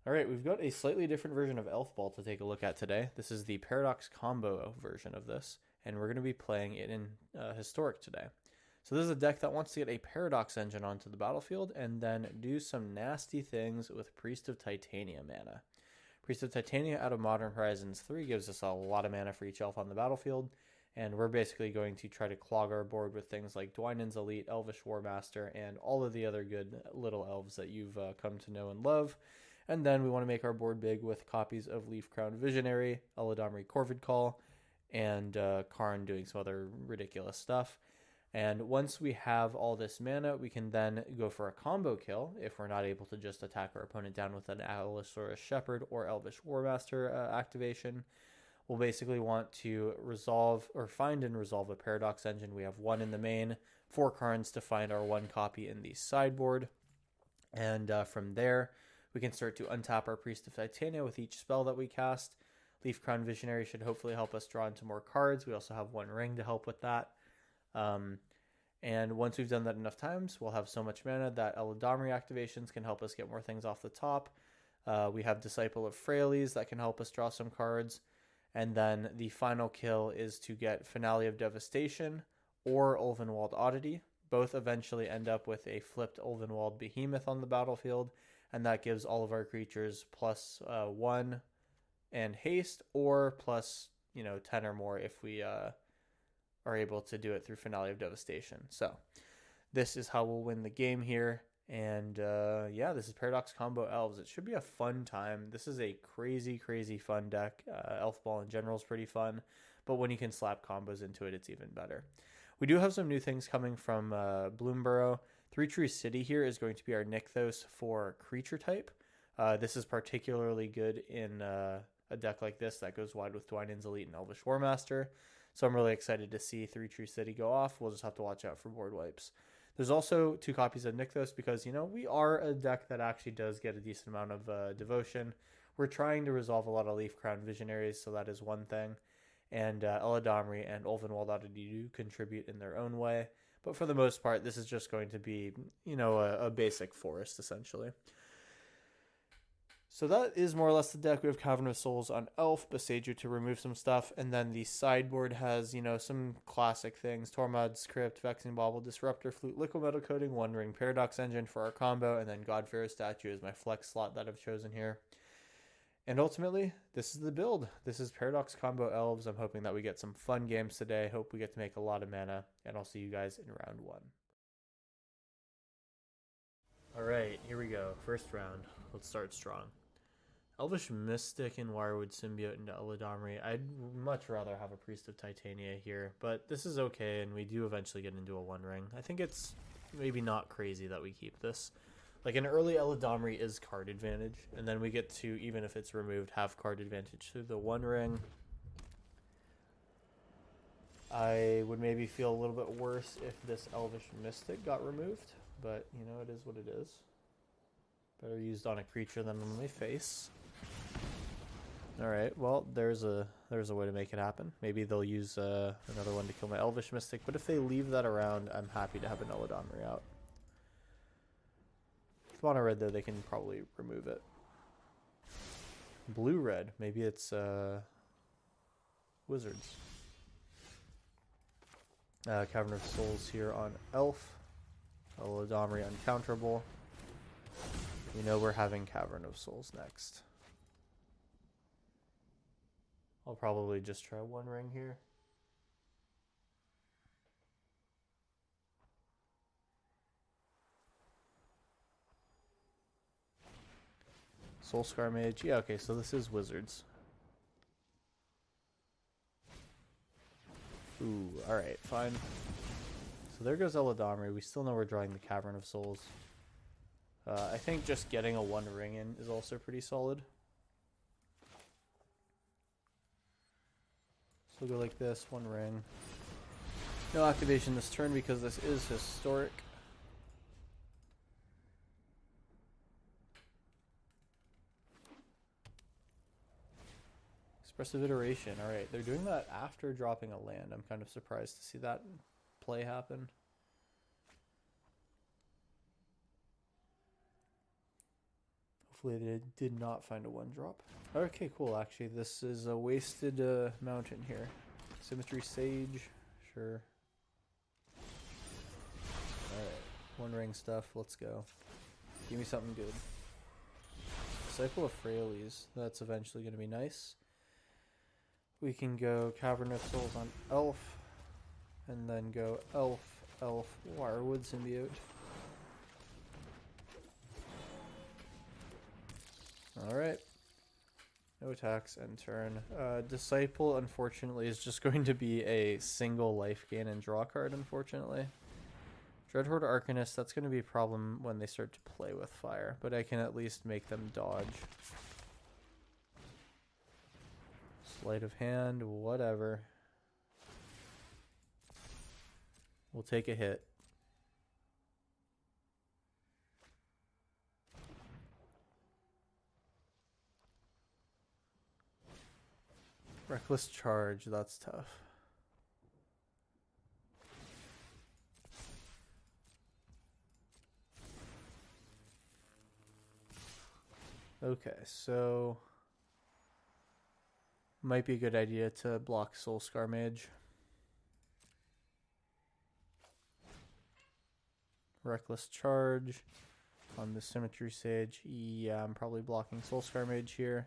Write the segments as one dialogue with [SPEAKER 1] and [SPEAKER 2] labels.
[SPEAKER 1] All right, we've got a slightly different version of ElfBall to take a look at today. This is the Paradox Combo version of this, and we're going to be playing it in Historic today. So this is a deck that wants to get a Paradox engine onto the battlefield and then do some nasty things with Priest of Titania mana. Priest of Titania out of Modern Horizons 3 gives us a lot of mana for each elf on the battlefield, and we're basically going to try to clog our board with things like Dwynen's Elite, Elvish Warmaster, and all of the other good little elves that you've come to know and love. And then we want to make our board big with copies of Leaf Crown Visionary, Eladamri Corvid Call, and Karn doing some other ridiculous stuff. And once we have all this mana, we can then go for a combo kill if we're not able to just attack our opponent down with an Allosaurus Shepherd or Elvish Warmaster activation. We'll basically want to resolve or find and resolve a Paradox engine. We have one in the main, 4 Karns to find our 1 copy in the sideboard. And from there, we can start to untap our Priest of Titania with each spell that we cast. Leaf Crown Visionary should hopefully help us draw into more cards. We also have 1 ring to help with that. And once we've done that enough times, we'll have so much mana that Eladamri activations can help us get more things off the top. We have Disciple of Freyalise that can help us draw some cards. And then the final kill is to get Finale of Devastation or Ulvenwald Oddity. Both eventually end up with a flipped Ulvenwald Behemoth on the battlefield, and that gives all of our creatures plus 1 and haste, or plus 10 or more if we are able to do it through Finale of Devastation. So this is how we'll win the game here. And yeah, this is Paradox Combo Elves. It should be a fun time. This is a crazy fun deck. ElfBall in general is pretty fun, but when you can slap combos into it, it's even better. We do have some new things coming from Bloomborough. Three Tree City here is going to be our Nykthos for creature type. This is particularly good in a deck like this that goes wide with Dwynen's Elite and Elvish Warmaster. So I'm really excited to see Three Tree City go off. We'll just have to watch out for board wipes. There's also 2 copies of Nykthos because, we are a deck that actually does get a decent amount of devotion. We're trying to resolve a lot of Leaf Crown Visionaries, so that is one thing. And Eladamri and Ulvenwald Oddity do contribute in their own way. But for the most part, this is just going to be, a basic forest, essentially. So that is more or less the deck. We have Cavern of Souls on Elf, Boseiju to remove some stuff, and then the sideboard has, some classic things. Tormod's Crypt, Vexing Bauble, Disruptor, Flute, Liquid Metal Coating, One Ring Paradox Engine for our combo, and then Godfarer Statue is my flex slot that I've chosen here. And ultimately, this is the build. This is Paradox Combo Elves. I'm hoping that we get some fun games today. Hope we get to make a lot of mana, and I'll see you guys in round 1. All right, here we go. First round. Let's start strong. Elvish Mystic and Wirewood Symbiote into Eladamri. I'd much rather have a Priest of Titania here, but this is okay, and we do eventually get into a 1 ring. I think it's maybe not crazy that we keep this. Like, an early Eladamri is card advantage, and then we get to, even if it's removed, have card advantage through the 1 ring. I would maybe feel a little bit worse if this Elvish Mystic got removed, but, it is what it is. Better used on a creature than on my face. Alright, well, there's a way to make it happen. Maybe they'll use another one to kill my Elvish Mystic, but if they leave that around, I'm happy to have an Eladamri out. With mono red, though, they can probably remove it. Blue-red, maybe it's Wizards. Cavern of Souls here on Elf. Eladamri uncounterable. We're having Cavern of Souls next. I'll probably just try 1 ring here. Soulscar Mage. Yeah, okay, so this is Wizards. Ooh, alright, fine. So there goes Eladamri. We still know we're drawing the Cavern of Souls. I think just getting a 1 ring in is also pretty solid. So we'll go like this, 1 ring. No activation this turn because this is historic. Expressive Iteration. Alright, they're doing that after dropping a land. I'm kind of surprised to see that play happen. Hopefully they did not find a 1-drop. Okay, cool. Actually, this is a wasted mountain here. Symmetry Sage, sure. Alright, One Ring stuff, let's go. Give me something good. Disciple of Frailes, that's eventually going to be nice. We can go Cavern of Souls on Elf, and then go Elf, Wirewood Symbiote. Alright. No attacks, end turn. Disciple, unfortunately, is just going to be a single life gain and draw card, unfortunately. Dreadhorde Arcanist, that's going to be a problem when they start to play with fire, but I can at least make them dodge. Sleight of hand, whatever. We'll take a hit. Reckless Charge, that's tough. Okay, so might be a good idea to block Soulscar Mage. Reckless Charge on the Symmetry Sage. Yeah, I'm probably blocking Soulscar Mage here.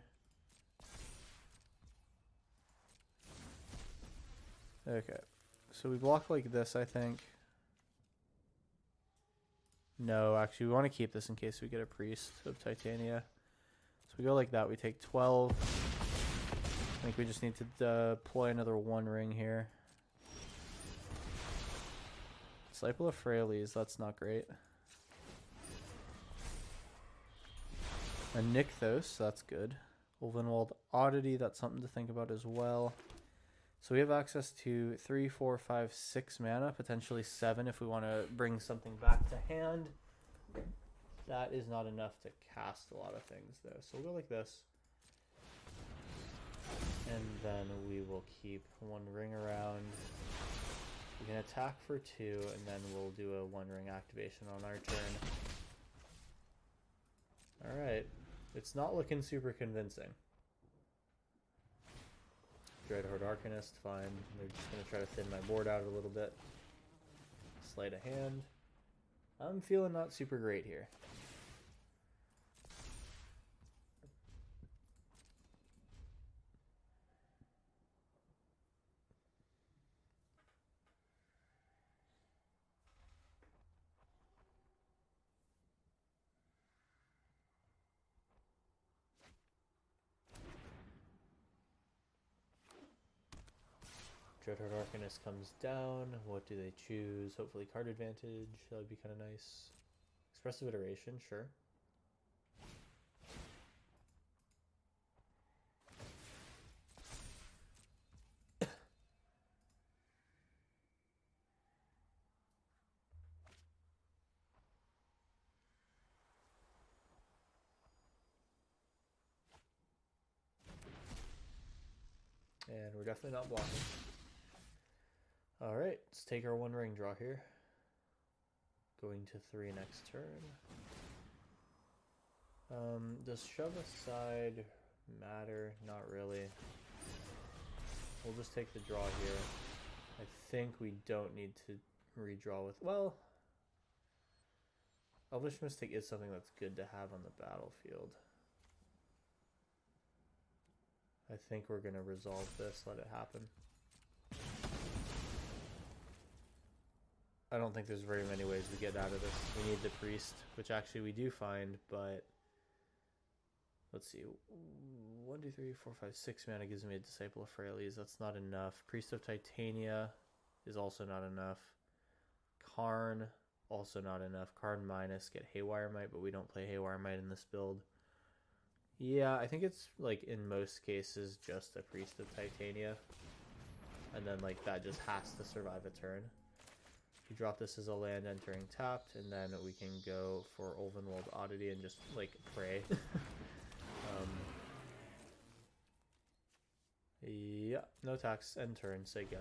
[SPEAKER 1] Okay, so we block like this, I think. No, actually, we want to keep this in case we get a Priest of Titania. So we go like that, we take 12. I think we just need to deploy another One Ring here. Disciple of Frailes, that's not great. A Nykthos, that's good. Ulvenwald Oddity, that's something to think about as well. So we have access to 3, 4, 5, 6 mana, potentially 7 if we want to bring something back to hand. That is not enough to cast a lot of things though. So we'll go like this. And then we will keep One Ring around. We can attack for 2 and then we'll do a One Ring activation on our turn. Alright. It's not looking super convincing. Dreadhorde Arcanist, fine. They're just going to try to thin my board out a little bit. Sleight of hand. I'm feeling not super great here. Dreadhorde Arcanist comes down. What do they choose? Hopefully card advantage. That would be kind of nice. Expressive Iteration, sure. And we're definitely not blocking. Alright, let's take our One Ring draw here. Going to 3 next turn. Does shove aside matter? Not really. We'll just take the draw here. I think we don't need to redraw with... Well, Elvish Mystic is something that's good to have on the battlefield. I think we're going to resolve this, let it happen. I don't think there's very many ways we get out of this. We need the Priest, which actually we do find, but let's see. 1, 2, 3, 4, 5, 6 mana gives me a Disciple of Frailes. That's not enough. Priest of Titania is also not enough. Karn, also not enough. Karn minus, get Haywire Might, but we don't play Haywire Might in this build. Yeah, I think it's, like, in most cases, just a Priest of Titania. And then, like, that just has to survive a turn. We drop this as a land entering tapped, and then we can go for Ulvenwald Oddity and just, like, pray. Yeah, no attacks, end turn, say go.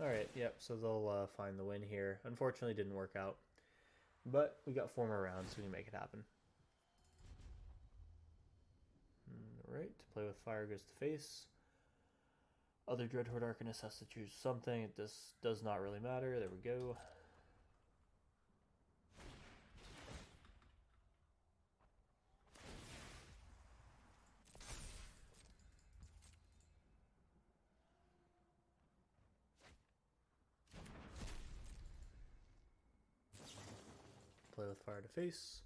[SPEAKER 1] Alright, yep, so they'll find the win here. Unfortunately, didn't work out. But we got 4 more rounds, so we can make it happen. Alright, to play with fire goes to face. Other Dreadhorde Arcanist has to choose something. It does not really matter. There we go. Play with fire to face.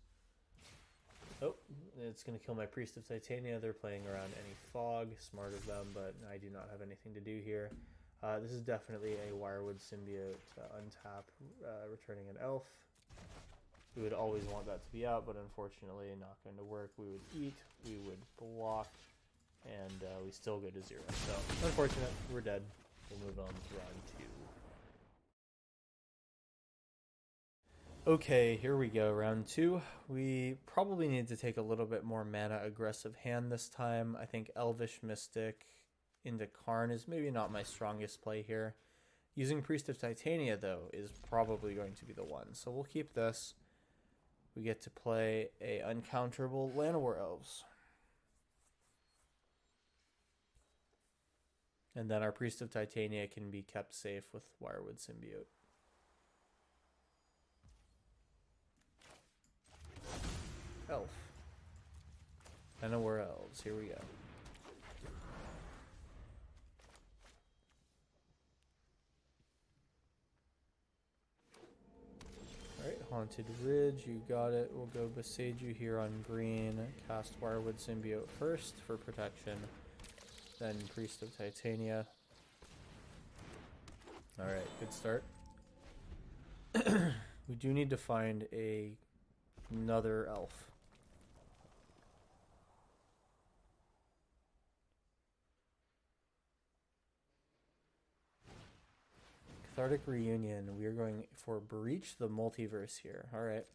[SPEAKER 1] Oh, it's going to kill my Priest of Titania. They're playing around any fog. Smart of them, but I do not have anything to do here. This is definitely a Wirewood Symbiote untap, returning an elf. We would always want that to be out, but unfortunately not going to work. We would eat, we would block, and we still go to 0. So, unfortunate, we're dead. We'll move on to round 2. Okay, here we go, round 2. We probably need to take a little bit more mana aggressive hand this time. I think Elvish Mystic into Karn is maybe not my strongest play here. Using Priest of Titania, though, is probably going to be the one. So we'll keep this. We get to play a uncounterable Llanowar Elves. And then our Priest of Titania can be kept safe with Wirewood Symbiote. Elf. Llanowar Elves. Here we go. Alright, Haunted Ridge, you got it. We'll go Boseiju here on green. Cast Wirewood Symbiote first for protection. Then Priest of Titania. Alright, good start. We do need to find another elf. Cathartic Reunion. We are going for Breach the Multiverse here. Alright.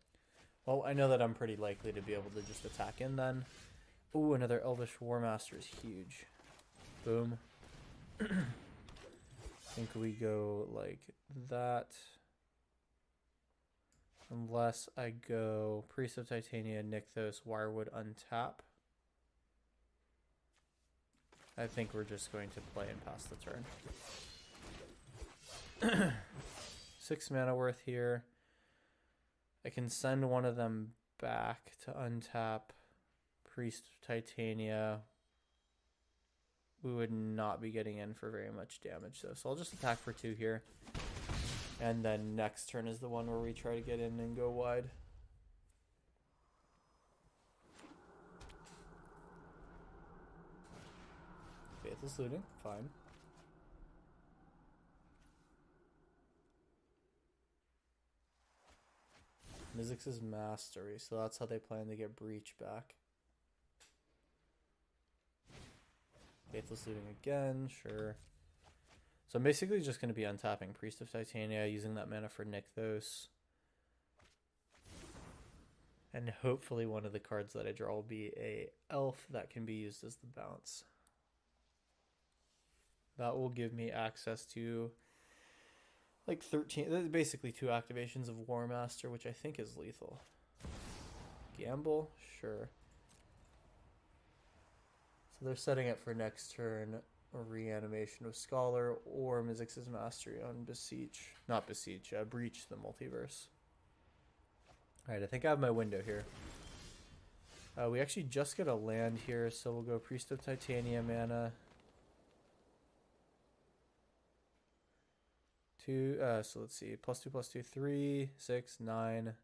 [SPEAKER 1] Well, I know that I'm pretty likely to be able to just attack in then. Ooh, another Elvish War Master is huge. Boom. I think we go like that. Unless I go Priest of Titania, Nykthos, Wirewood, untap. I think we're just going to play and pass the turn. 6 mana worth here. I can send one of them back to untap Priest of Titania. We would not be getting in for very much damage though, so I'll just attack for 2 here. And then next turn is the one where we try to get in and go wide. Faithless Looting, fine. Mizzix's Mastery, so that's how they plan to get Breach back. Faithless Looting again, sure. So I'm basically just going to be untapping Priest of Titania, using that mana for Nykthos. And hopefully one of the cards that I draw will be a elf that can be used as the bounce. That will give me access to like 13, basically 2 activations of War Master, which I think is lethal. Gamble? Sure. So they're setting up for next turn a Reanimation of Scholar or Mizzix's Mastery on Beseech. Not Beseech, Breach the Multiverse. Alright, I think I have my window here. We actually just get a land here, so we'll go Priest of Titania mana. 2, so let's see, +2/+2, 3, 6, 9.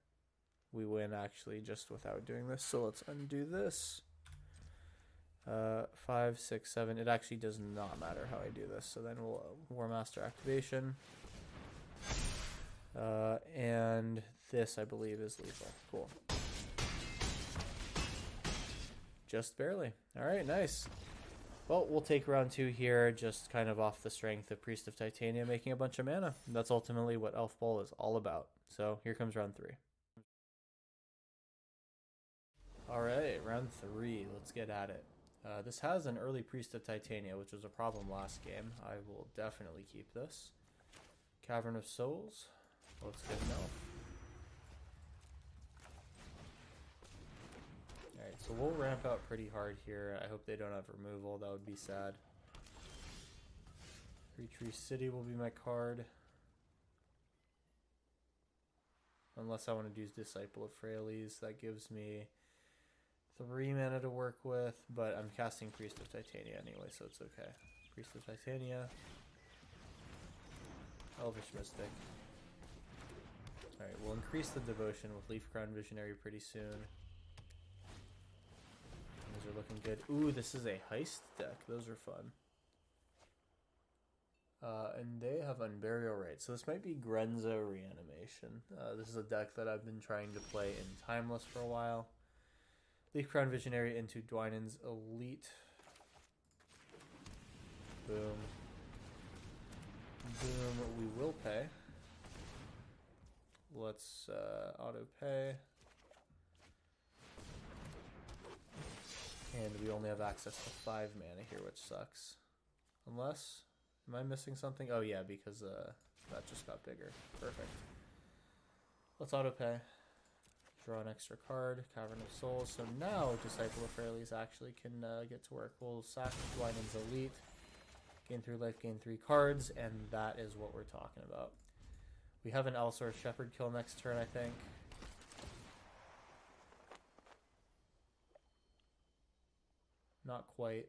[SPEAKER 1] We win actually just without doing this, so let's undo this. 5, 6, 7. It actually does not matter how I do this, so then we'll War Master activation. And this, I believe, is lethal. Cool. Just barely. Alright, nice. Well, we'll take round 2 here, just kind of off the strength of Priest of Titania making a bunch of mana. That's ultimately what ElfBall is all about. So here comes round 3. Alright, round 3. Let's get at it. This has an early Priest of Titania, which was a problem last game. I will definitely keep this. Cavern of Souls. Let's get an elf. Alright, so we'll ramp out pretty hard here. I hope they don't have removal. That would be sad. Retreat City will be my card. Unless I want to use Disciple of Freyalise. That gives me 3 mana to work with, but I'm casting Priest of Titania anyway, so it's okay. Priest of Titania. Elvish Mystic. Alright, we'll increase the devotion with Leaf Crown Visionary pretty soon. Those are looking good. Ooh, this is a heist deck. Those are fun. And they have Unburial Rite. So this might be Grenzo Reanimation. This is a deck that I've been trying to play in Timeless for a while. Leaf Crown Visionary into Dwynen's Elite. Boom. Boom. We will pay. Let's auto pay. And we only have access to 5 mana here, which sucks. Unless... Am I missing something? Oh yeah, because that just got bigger. Perfect. Let's auto pay. Draw an extra card. Cavern of Souls. So now Disciple of Freyalise actually can get to work. We'll sack Dwynen's Elite. Gain 3 life, gain 3 cards, and that is what we're talking about. We have an Elsor Shepherd kill next turn, I think. Not quite.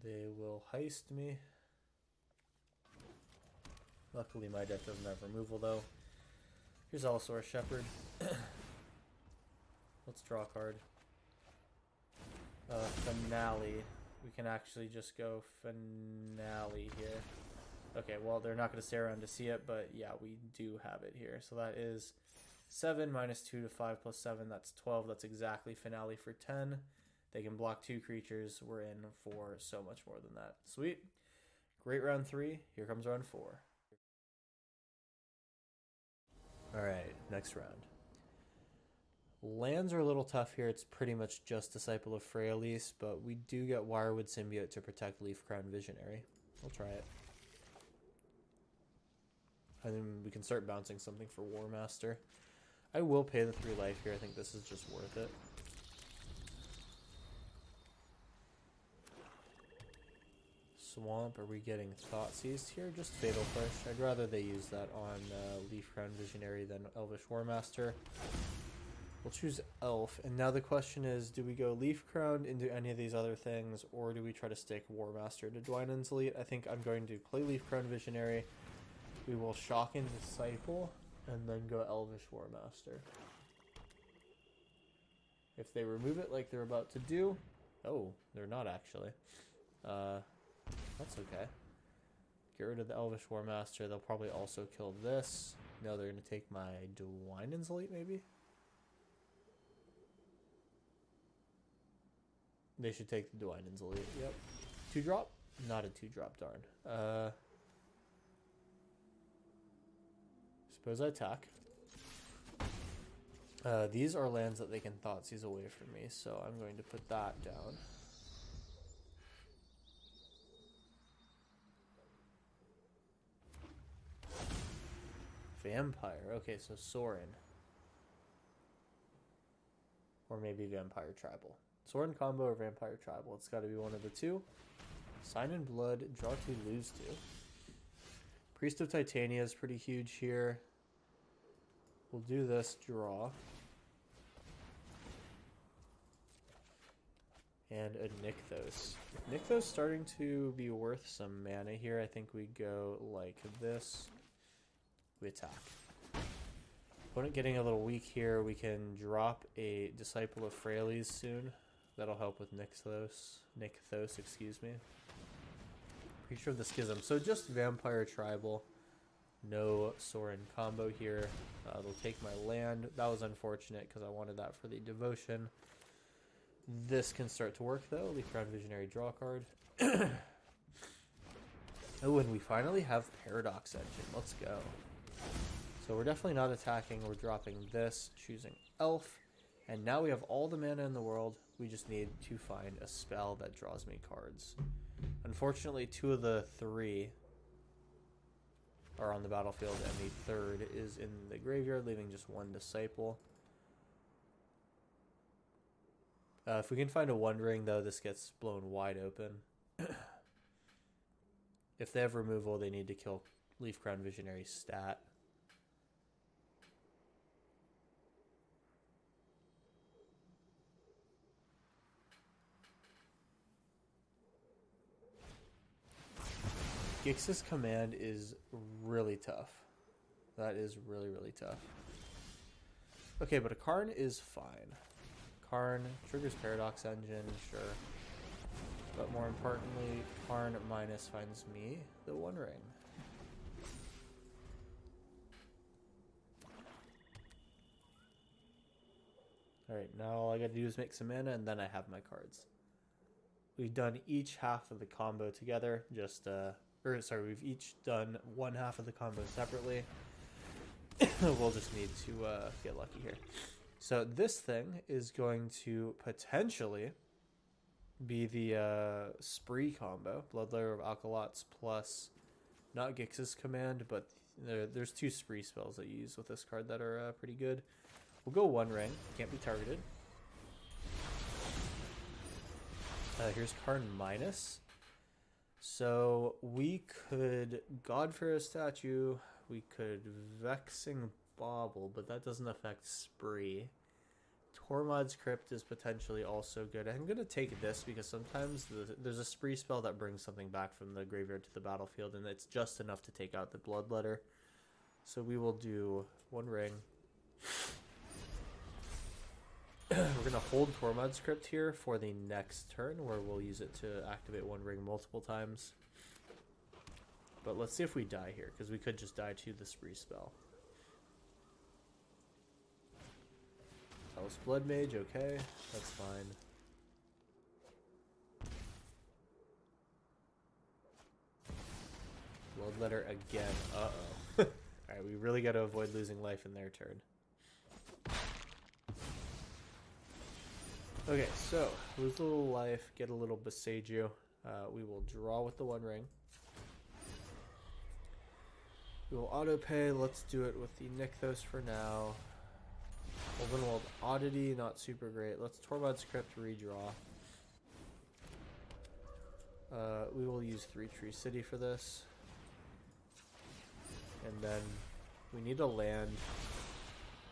[SPEAKER 1] They will heist me. Luckily my deck doesn't have removal though. Here's also our Shepherd. Let's draw a card. Finale. We can actually just go Finale here. Okay, well they're not going to stay around to see it, but yeah, we do have it here. So that is 7 minus 2 to 5 plus 7. That's 12. That's exactly Finale for 10. They can block 2 creatures. We're in for so much more than that. Sweet. Great round 3. Here comes round 4. Alright, next round. Lands are a little tough here. It's pretty much just Disciple of Freyalise, but we do get Wirewood Symbiote to protect Leaf Crown Visionary. We'll try it. And then we can start bouncing something for War Master. I will pay the 3 life here. I think this is just worth it. Swamp, are we getting Thoughtseized here? Just Fatal Push. I'd rather they use that on Leaf Crown Visionary than Elvish War Master. We'll choose Elf, and now the question is, do we go Leaf Crown into any of these other things, or do we try to stick War Master to Dwynen's Elite? I think I'm going to play Leaf Crown Visionary. We will Shock and Disciple, and then go Elvish War Master. If they remove it like they're about to do... Oh, they're not actually. That's okay. Get rid of the Elvish War Master. They'll probably also kill this. No, they're going to take my Dwynen's Elite, maybe? They should take the Dwynen's Elite. Yep. 2-drop? Not a 2-drop, darn. Suppose I attack. These are lands that they can Thoughtseize away from me, so I'm going to put that down. Vampire. Okay, so Sorin. Or maybe Vampire Tribal. Sorin combo or Vampire Tribal. It's got to be one of the two. Sign in Blood. Draw 2, lose 2. Priest of Titania is pretty huge here. We'll do this. Draw. And a Nykthos. Nykthos starting to be worth some mana here. I think we go like this. We attack. Opponent getting a little weak here. We can drop a Disciple of Freyalise soon. That'll help with Nykthos, excuse me. Creature of the Schism. So just Vampire Tribal. No Sorin combo here. They'll take my land. That was unfortunate because I wanted that for the Devotion. This can start to work though. Leaf Crown Visionary, draw a card. Oh, and we finally have Paradox Engine. Let's go. So we're definitely not attacking. We're dropping this, choosing Elf. And now we have all the mana in the world. We just need to find a spell that draws me cards. Unfortunately, 2 of the 3 are on the battlefield, and the 3rd is in the graveyard, leaving just 1 Disciple. If we can find a One Ring, though, this gets blown wide open. If they have removal, they need to kill Leaf Crown Visionary's stat. Gix's command is really tough. That is really, really tough. Okay, but a Karn is fine. Karn triggers Paradox Engine, sure. But more importantly, Karn minus finds me the One Ring. Alright, now all I gotta do is make some mana and then I have my cards. We've done each half of the combo together, we've each done one half of the combo separately. We'll just need to get lucky here. So this thing is going to potentially be the Spree combo. Bloodlayer of Alkalots plus, not Gix's command, but there's 2 Spree spells that you use with this card that are pretty good. We'll go One Ring, can't be targeted. Here's Karn minus. So we could Godfair Statue, we could Vexing Bauble, but that doesn't affect Spree. Tormod's Crypt is potentially also good. I'm going to take this because sometimes there's a Spree spell that brings something back from the graveyard to the battlefield, and it's just enough to take out the Bloodletter. So we will do One Ring. We're going to hold Tormod's Crypt here for the next turn, where we'll use it to activate One Ring multiple times. But let's see if we die here, because we could just die to the Spree spell. Alice Blood Mage, okay, that's fine. Bloodletter again, uh-oh. Alright, we really got to avoid losing life in their turn. Okay, so lose a little life, get a little Boseiju. We will draw with the One Ring. We will auto pay. Let's do it with the Nykthos for now. Overworld Oddity, not super great. Let's Tormod's Crypt redraw. We will use 3 Tree City for this. And then we need a land.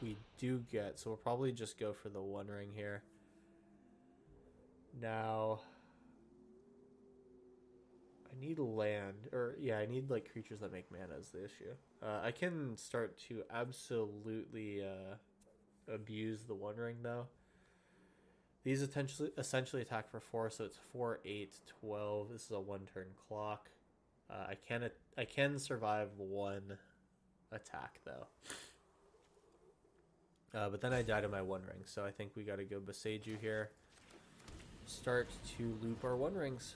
[SPEAKER 1] We do get, so we'll probably just go for the One Ring here. Now, I need land, or yeah, I need like creatures that make mana is the issue. I can start to absolutely abuse the One Ring though. These essentially attack for 4, so it's 4, 8, 12. This is a 1-turn clock. I can survive 1 attack though. But then I die to my One Ring, so I think we got to go Boseiju here. Start to loop our One Rings.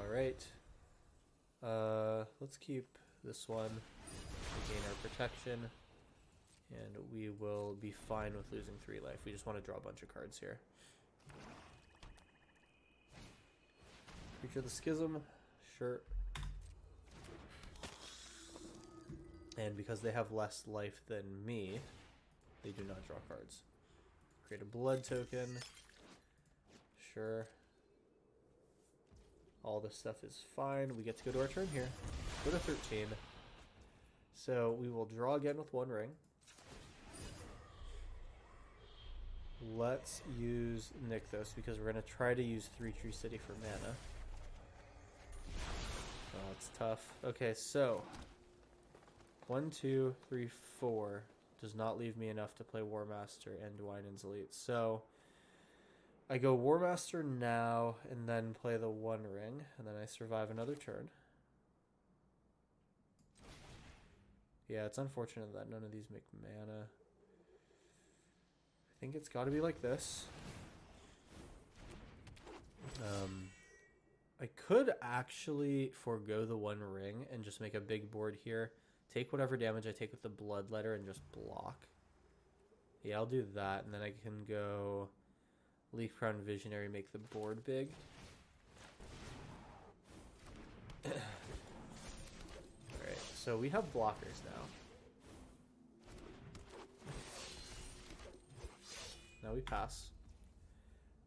[SPEAKER 1] Alright. Let's keep this one to gain our protection. And we will be fine with losing 3 life. We just want to draw a bunch of cards here. Creature of the Schism. Sure. And because they have less life than me, they do not draw cards. Create a blood token. Sure. All this stuff is fine. We get to go to our turn here. Go to 13. So we will draw again with One Ring. Let's use Nykthos because we're going to try to use 3 Tree City for mana. Oh, it's tough. Okay, so 1, 2, 3, 4 does not leave me enough to play War Master and Dwynen's Elite. So I go War Master now and then play the One Ring, and then I survive another turn. Yeah, it's unfortunate that none of these make mana. I think it's got to be like this. I could actually forego the One Ring and just make a big board here take whatever damage I take with the Bloodletter and just block. Yeah, I'll do that, and then I can go Leaf Crown Visionary, make the board big. Alright, so we have blockers now. Now we pass.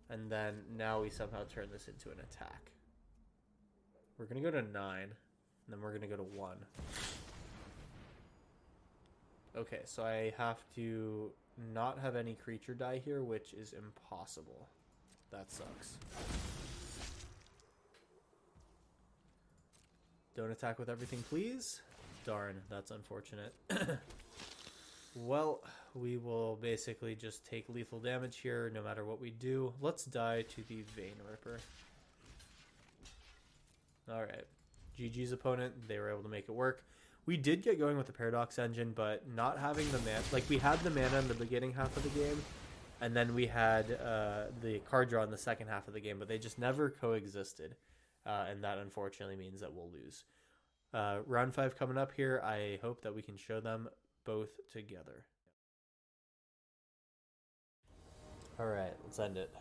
[SPEAKER 1] And then now we somehow turn this into an attack. We're going to go to 9, and then we're going to go to 1. Okay, so I have to not have any creature die here, which is impossible. That sucks. Don't attack with everything, please. Darn, that's unfortunate. Well, we will basically just take lethal damage here no matter what we do. Let's die to the Vein Ripper. Alright. GG's opponent, they were able to make it work. We did get going with the Paradox Engine, but not having the mana... Like, we had the mana in the beginning half of the game, and then we had the card draw in the second half of the game, but they just never coexisted. And that unfortunately means that we'll lose. Round 5 coming up here. I hope that we can show them both together. Alright, let's end it.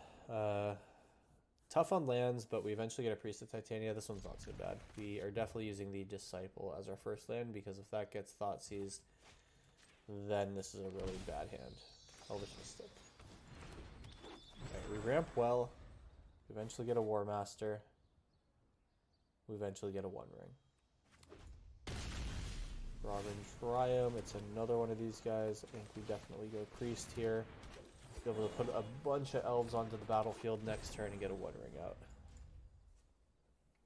[SPEAKER 1] Tough on lands, but we eventually get a Priest of Titania. This one's not so bad. We are definitely using the Disciple as our first land, because if that gets Thought Seized, then this is a really bad hand. Elvish Mystic. Okay, we ramp well. We eventually get a War Master. We eventually get a One Ring. Robin Triumph, it's another one of these guys. I think we definitely go Priest here. Be able to put a bunch of elves onto the battlefield next turn and get a One Ring out.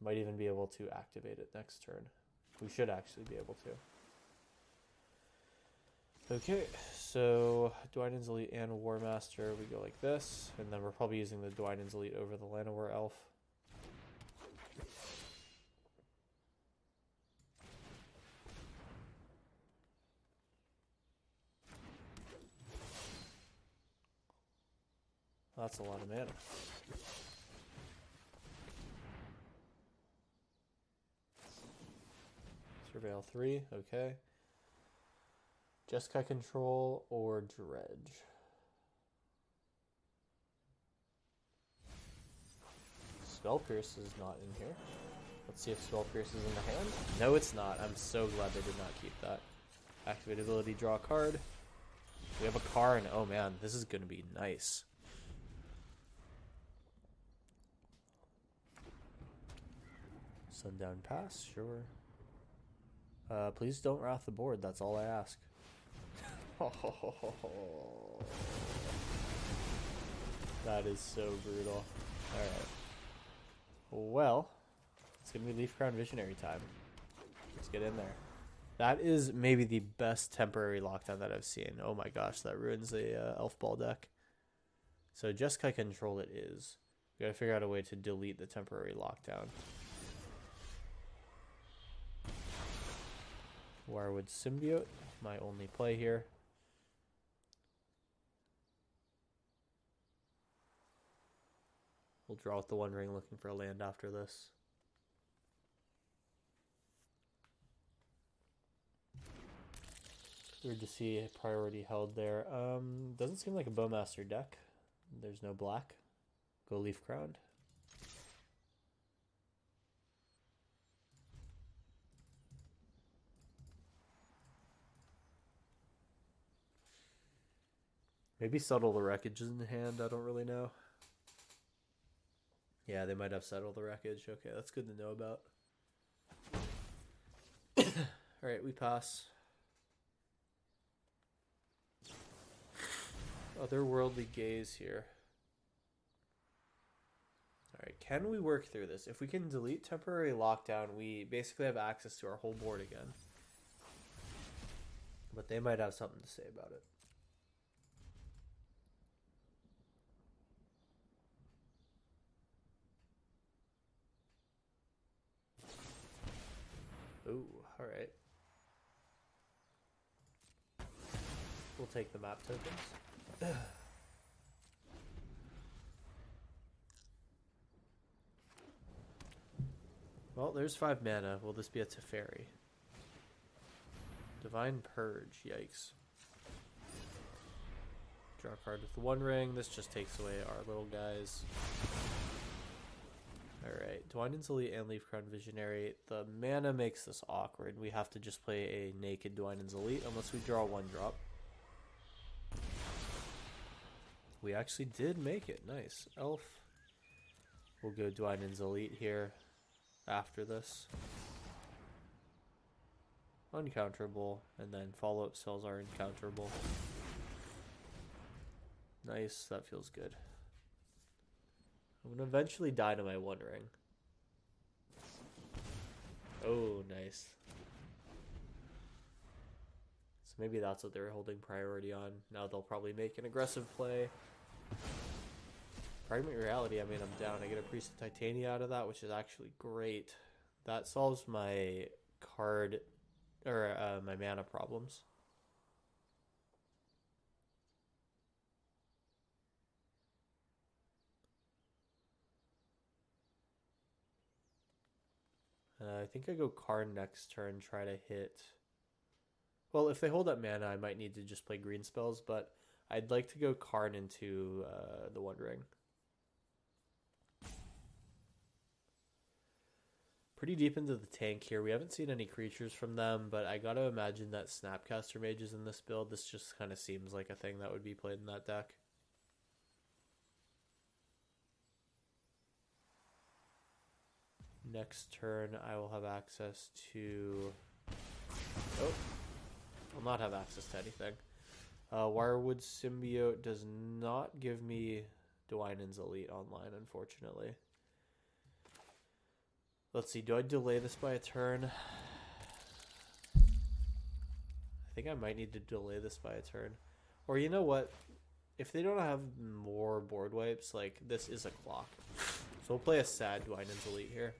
[SPEAKER 1] Might even be able to activate it next turn. We should actually be able to. Okay, so Dwynen's Elite and War Master, we go like this, and then we're probably using the Dwynen's Elite over the Llanowar Elf. That's a lot of mana. Surveil 3, okay. Jeskai Control or Dredge. Spell Pierce is not in here. Let's see if Spell Pierce is in the hand. No, it's not. I'm so glad they did not keep that. Activate ability, draw a card. We have a card, and oh man, this is going to be nice. Sundown Pass, sure. Please don't wrath the board, that's all I ask. That is so brutal. Alright. Well, it's going to be Leaf Crown Visionary time. Let's get in there. That is maybe the best temporary lockdown that I've seen. Oh my gosh, that ruins the ElfBall deck. So Jeskai Control it is. We gotta figure out a way to delete the temporary lockdown. Wirewood Symbiote, my only play here. We'll draw with the One Ring, looking for a land after this. Weird to see a priority held there. Doesn't seem like a Bowmaster deck. There's no black. Go Leaf Crowned. Maybe Settle the Wreckage is in hand, I don't really know. Yeah, they might have Settle the Wreckage. Okay, that's good to know about. Alright, we pass. Otherworldly Gaze here. Alright, can we work through this? If we can delete temporary lockdown, we basically have access to our whole board again. But they might have something to say about it. Ooh, alright. We'll take the map tokens. Well, there's 5 mana. Will this be a Teferi? Divine Purge, yikes. Draw a card with the One Ring. This just takes away our little guys. Alright, Dwynen's Elite and Leafcrown Visionary. The mana makes this awkward. We have to just play a naked Dwynen's Elite unless we draw one drop. We actually did make it. Nice. Elf. We'll go Dwynen's Elite here after this. Uncounterable, and then follow-up spells are uncounterable. Nice, that feels good. I'm gonna eventually die to my One Ring. Oh, nice. So maybe that's what they're holding priority on. Now they'll probably make an aggressive play. Fragment Reality, I mean, I'm down. I get a Priest of Titania out of that, which is actually great. That solves my card, or my mana problems. I think I go Karn next turn, try to hit... Well, if they hold up mana, I might need to just play green spells, but I'd like to go Karn into the One Ring. Pretty deep into the tank here. We haven't seen any creatures from them, but I gotta imagine that Snapcaster Mage is in this build. This just kind of seems like a thing that would be played in that deck. Next turn, I will have access to... Oh, I'll not have access to anything. Wirewood Symbiote does not give me Dwynen's Elite online, unfortunately. Let's see, do I delay this by a turn? I think I might need to delay this by a turn. Or you know what? If they don't have more board wipes, like, this is a clock. So we'll play a sad Dwynen's Elite here.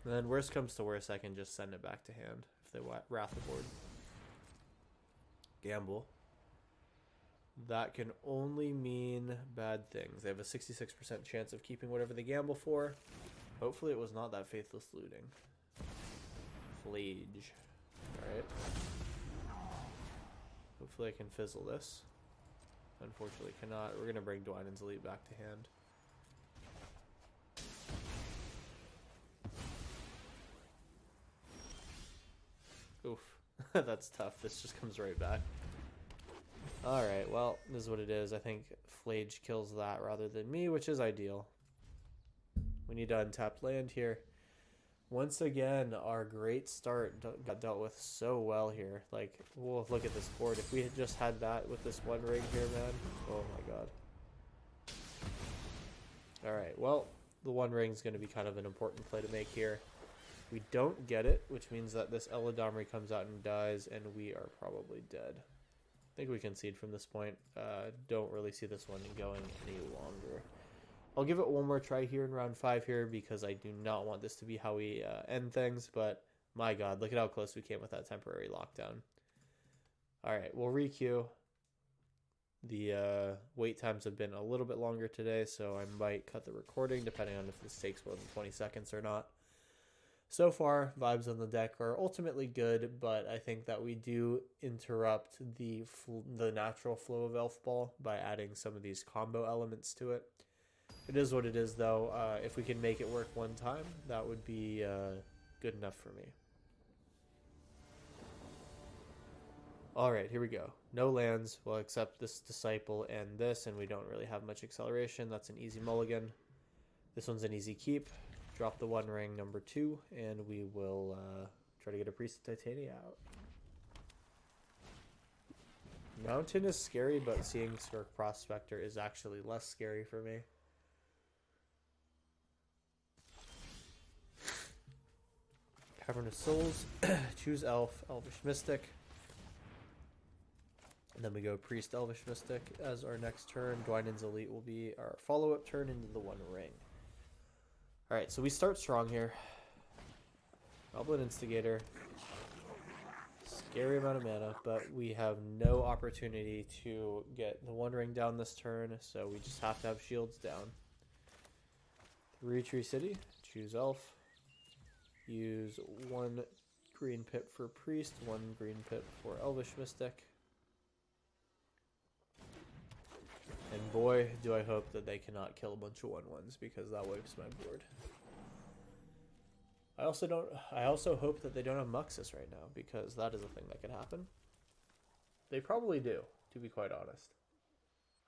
[SPEAKER 1] And then worst comes to worst, I can just send it back to hand if they wrath the board. Gamble. That can only mean bad things. They have a 66% chance of keeping whatever they gamble for. Hopefully it was not that Faithless Looting. Flage. Alright. Hopefully I can fizzle this. Unfortunately cannot. We're going to bring Dwynen's Elite back to hand. Oof. That's tough. This just comes right back. Alright, well, this is what it is. I think Flage kills that rather than me, which is ideal. We need to untap land here. Once again, our great start got dealt with so well here. Like, we'll look at this board. If we had just had that with this One Ring here, man. Oh my god. Alright, well, the One Ring is going to be kind of an important play to make here. We don't get it, which means that this Eladamri comes out and dies, and we are probably dead. I think we concede from this point. Don't really see this one going any longer. I'll give it one more try here in round 5 here, because I do not want this to be how we end things, but my god, look at how close we came with that temporary lockdown. Alright, we'll re-queue. The wait times have been a little bit longer today, so I might cut the recording, depending on if this takes more than 20 seconds or not. So far, vibes on the deck are ultimately good, but I think that we do interrupt the natural flow of ElfBall by adding some of these combo elements to it. It is what it is, though. If we can make it work one time, that would be good enough for me. Alright, here we go. No lands. We'll accept this Disciple and this, and we don't really have much acceleration. That's an easy mulligan. This one's an easy keep. Drop the One Ring number 2, and we will try to get a Priest of Titania out. Mountain is scary, but seeing Skirk Prospector is actually less scary for me. Cavern of Souls. Choose Elf, Elvish Mystic. And then we go Priest, Elvish Mystic as our next turn. Dwynen's Elite will be our follow-up turn into the One Ring. Alright, so we start strong here. Goblin Instigator. Scary amount of mana, but we have no opportunity to get the One Ring down this turn, so we just have to have shields down. 3 Tree City. Choose Elf. Use 1 green pip for Priest, 1 green pip for Elvish Mystic. And boy, do I hope that they cannot kill a bunch of 1/1s, because that wipes my board. I also hope that they don't have Muxus right now, because that is a thing that could happen. They probably do, to be quite honest.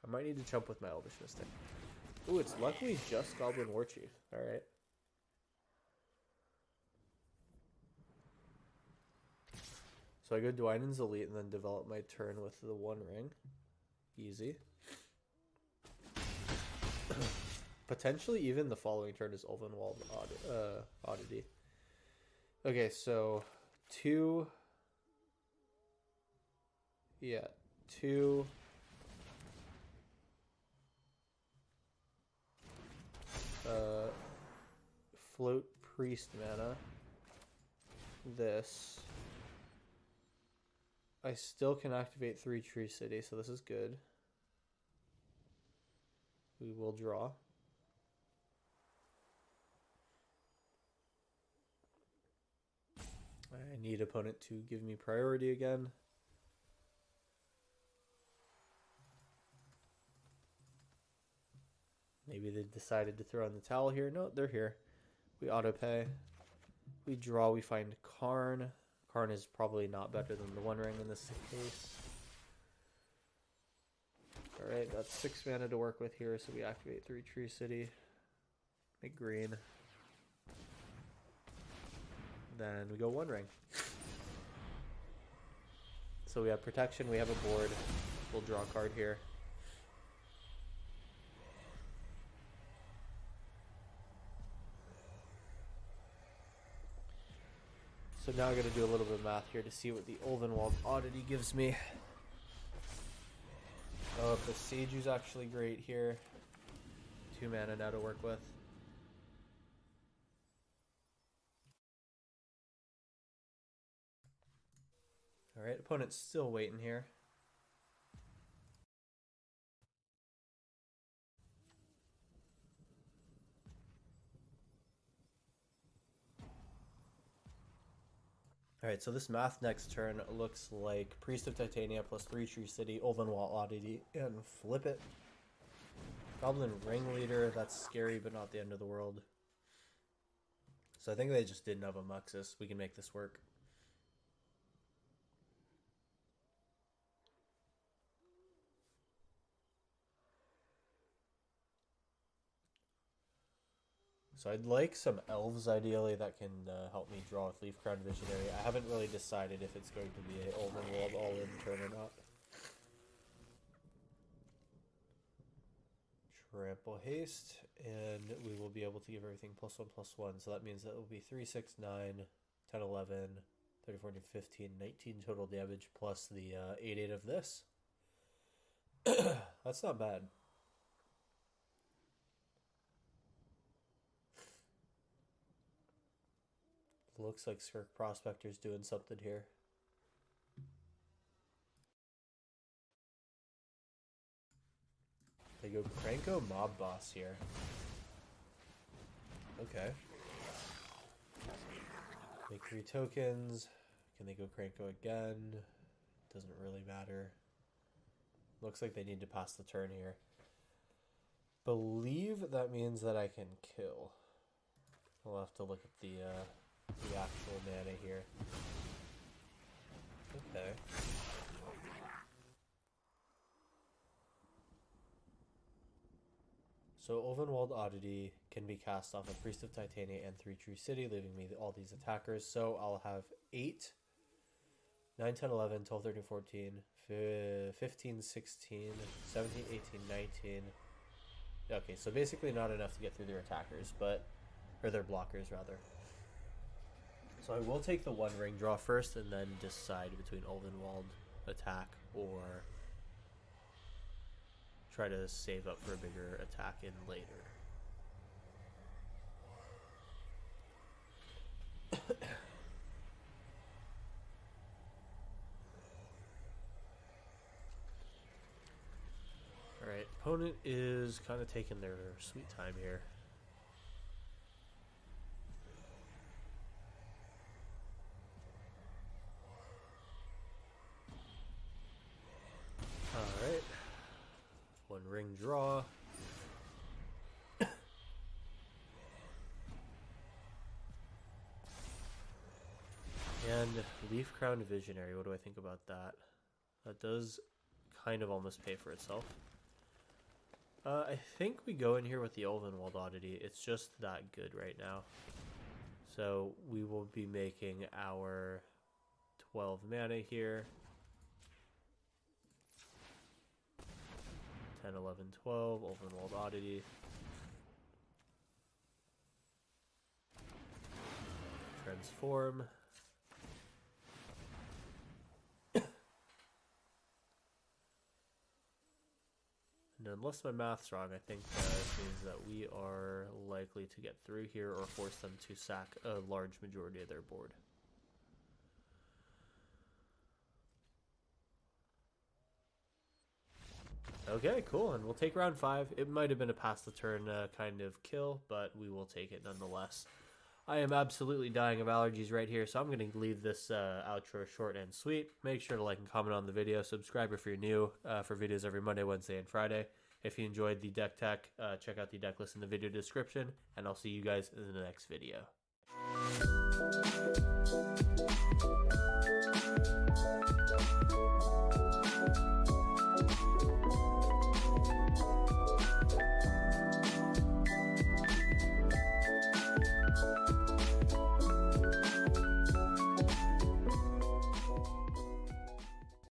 [SPEAKER 1] I might need to jump with my Elvish Mystic. Ooh, it's luckily just Goblin Warchief. Alright. So I go Dwynen's Elite and then develop my turn with the 1 ring. Easy. Potentially even the following turn is Ulvenwald Oddity. Okay, so 2... Yeah, 2... Float Priest mana. This. I still can activate 3 Tree City, so this is good. We will draw. I need opponent to give me priority again. Maybe they decided to throw in the towel here. No, they're here. We auto-pay. We draw, we find Karn. Karn is probably not better than the 1 ring in this case. Alright, that's 6 mana to work with here, so we activate 3 Tree City. Make green. Then we go 1 ring. So we have protection, we have a board. We'll draw a card here. So now I'm going to do a little bit of math here to see what the Ulvenwald Oddity gives me. Oh, the Seiju's actually great here. 2 mana now to work with. Alright, opponent's still waiting here. Alright, so this math next turn looks like Priest of Titania plus 3 Tree City, Ulvenwald Oddity, and flip it. Goblin Ringleader, that's scary but not the end of the world. So I think they just didn't have a Muxus. We can make this work. So I'd like some elves, ideally, that can help me draw with Leaf Crown Visionary. I haven't really decided if it's going to be an Ulvenwald all-in turn or not. Trample Haste, and we will be able to give everything +1/+1. So that means that it will be 3, 6, 9, 10, 11, 13, 14, 15, 19 total damage, plus the 8, 8 of this. That's not bad. Looks like Skirk Prospector's doing something here. They go Cranko Mob Boss here. Okay. Make 3 tokens. Can they go Cranko again? Doesn't really matter. Looks like they need to pass the turn here. Believe that means that I can kill. We'll have to look at the actual mana here. Okay. So Ulvenwald Oddity can be cast off of Priest of Titania and 3 Tree City, leaving me all these attackers. So I'll have 8, 9, 10, 11, 12, 13, 14, 15, 16, 17, 18, 19. Okay, so basically not enough to get through their attackers, or their blockers rather. So I will take the 1 ring draw first and then decide between Ulvenwald attack or try to save up for a bigger attack in later. Alright, opponent is kind of taking their sweet time here. draw. And Leaf Crown Visionary, what do I think about that? That does kind of almost pay for itself. I think we go in here with the Elvenwald Oddity. It's just that good right now. So we will be making our 12 mana here. 10, 11, 12, Elvenwald Oddity. Transform. And unless my math's wrong, I think that means that we are likely to get through here or force them to sack a large majority of their board. Okay, cool, and we'll take round 5. It might have been a pass the turn kind of kill, but we will take it nonetheless. I am absolutely dying of allergies right here, so I'm going to leave this outro short and sweet. Make sure to like and comment on the video. Subscribe if you're new for videos every Monday, Wednesday, and Friday. If you enjoyed the deck tech, check out the deck list in the video description, and I'll see you guys in the next video.